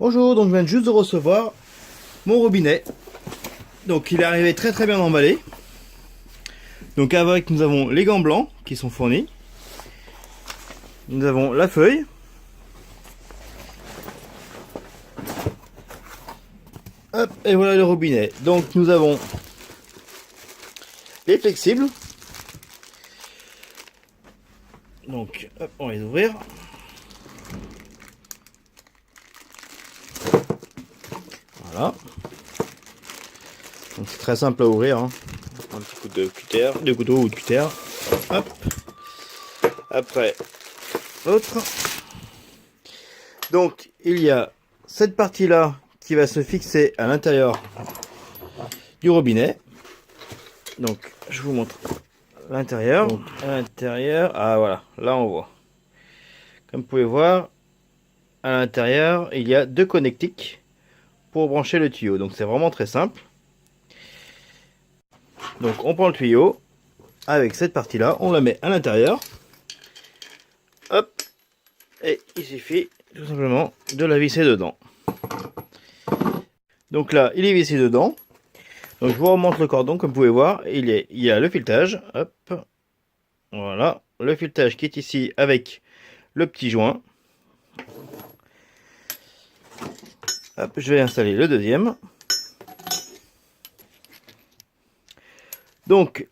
Bonjour, donc je viens juste de recevoir mon robinet. Donc il est arrivé très très bien emballé. Donc avec nous avons les gants blancs qui sont fournis. Nous avons la feuille. Hop, et voilà le robinet. Donc nous avons les flexibles. Donc hop, on va les ouvrir. Voilà. Donc c'est très simple à ouvrir. Hein. Un petit coup de cutter, de couteau ou de cutter. Hop. Après l'autre. Donc il y a cette partie là qui va se fixer à l'intérieur du robinet. Donc je vous montre l'intérieur. Donc à l'intérieur, ah voilà, là on voit. Comme vous pouvez voir, à l'intérieur il y a deux connectiques pour brancher le tuyau. Donc c'est vraiment très simple. Donc on prend le tuyau avec cette partie là, on la met à l'intérieur. Hop, et il suffit tout simplement de la visser dedans. Donc là il est vissé dedans. Donc je vous remonte le cordon, comme vous pouvez voir, il y a le filetage. Hop, voilà, le filetage qui est ici avec le petit joint. Hop, je vais installer le deuxième. Donc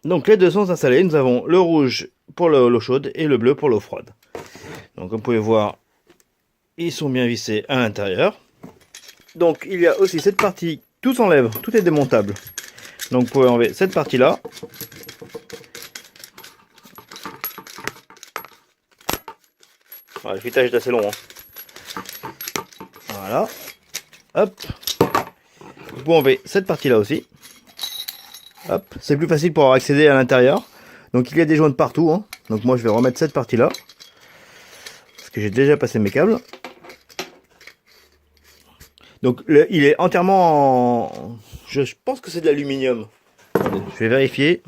les deux sont installés. Nous avons le rouge pour l'eau chaude et le bleu pour l'eau froide. Donc comme vous pouvez voir, ils sont bien vissés à l'intérieur. Donc il y a aussi cette partie, tout s'enlève, tout est démontable. Donc vous pouvez enlever cette partie là. Voilà, le filetage est assez long. Hein. Voilà. Hop. Vous pouvez enlever cette partie là aussi. Hop. C'est plus facile pour accéder à l'intérieur. Donc il y a des joints de partout. Hein. Donc moi je vais remettre cette partie là. Parce que j'ai déjà passé mes câbles. Donc il est entièrement en... Je pense que c'est de l'aluminium. Je vais vérifier.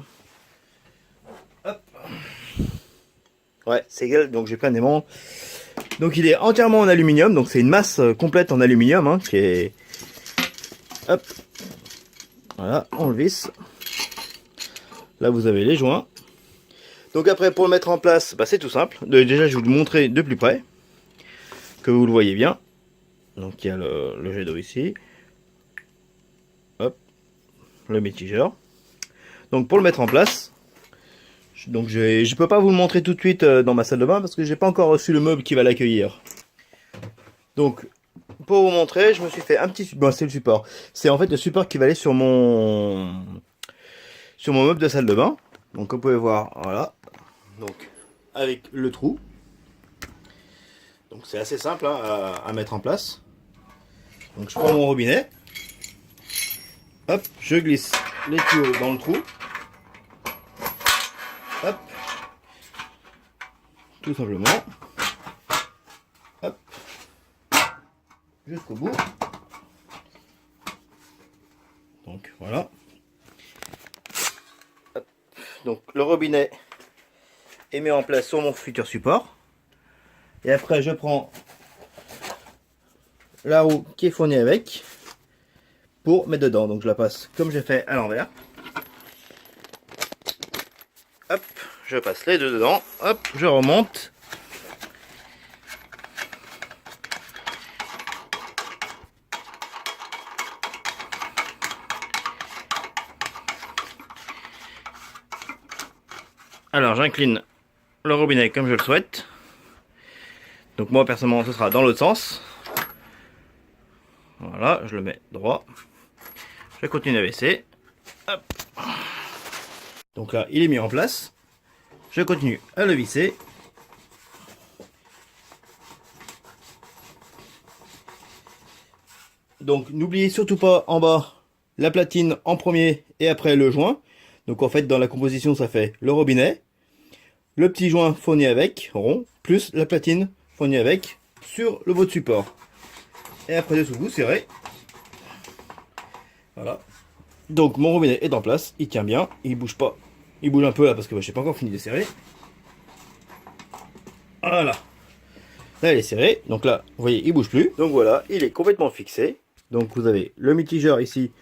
Hop. Ouais, c'est égal. Donc j'ai plein d'aimants. Donc il est entièrement en aluminium. Donc c'est une masse complète en aluminium. Hein, qui est... Hop. Voilà, on le visse. Là vous avez les joints. Donc après pour le mettre en place, bah, c'est tout simple. Déjà je vais vous le montrer de plus près. Que vous le voyez bien. Donc il y a le jet d'eau ici. Hop. Le mitigeur. Donc pour le mettre en place, donc je peux pas vous le montrer tout de suite dans ma salle de bain parce que j'ai pas encore reçu le meuble qui va l'accueillir. Donc pour vous montrer, je me suis fait un petit, bon, c'est le support. C'est en fait le support qui va aller sur mon meuble de salle de bain. Donc comme vous pouvez voir, voilà. Donc avec le trou. Donc c'est assez simple hein, à mettre en place. Donc je prends mon robinet. Hop, je glisse les tuyaux dans le trou. Hop. Tout simplement. Hop. Jusqu'au bout. Donc voilà. Hop. Donc le robinet est mis en place sur mon futur support. Et après je prends la roue qui est fournie avec pour mettre dedans. Donc je la passe comme j'ai fait à l'envers. Hop, je passe les deux dedans. Hop, je remonte. Alors j'incline le robinet comme je le souhaite. Donc moi personnellement ce sera dans l'autre sens. Voilà, je le mets droit. Je continue à baisser. Hop. Donc là, il est mis en place. Je continue à le visser. Donc n'oubliez surtout pas en bas la platine en premier et après le joint. Donc en fait dans la composition ça fait le robinet, le petit joint fourni avec, rond, plus la platine fournie avec sur le bout de support. Et après dessous vous serrez. Voilà. Donc mon robinet est en place, il tient bien, il bouge pas. Il bouge un peu là parce que je n'ai pas encore fini de serrer. Voilà. Là, il est serré. Donc là, vous voyez, il bouge plus. Donc voilà, il est complètement fixé. Donc vous avez le mitigeur ici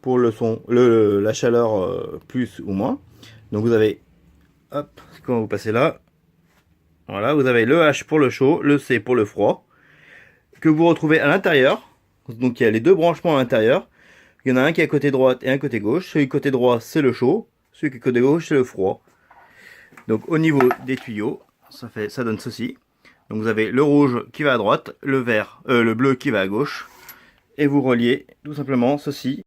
pour le son, la chaleur plus ou moins. Donc vous avez, hop, quand vous passez là, voilà, vous avez le H pour le chaud, le C pour le froid, que vous retrouvez à l'intérieur. Donc il y a les deux branchements à l'intérieur. Il y en a un qui est à côté droite et un côté gauche. Celui côté droit, c'est le chaud. Celui qui est côté gauche, c'est le froid. Donc au niveau des tuyaux, ça donne ceci. Donc vous avez le rouge qui va à droite, le bleu qui va à gauche. Et vous reliez tout simplement ceci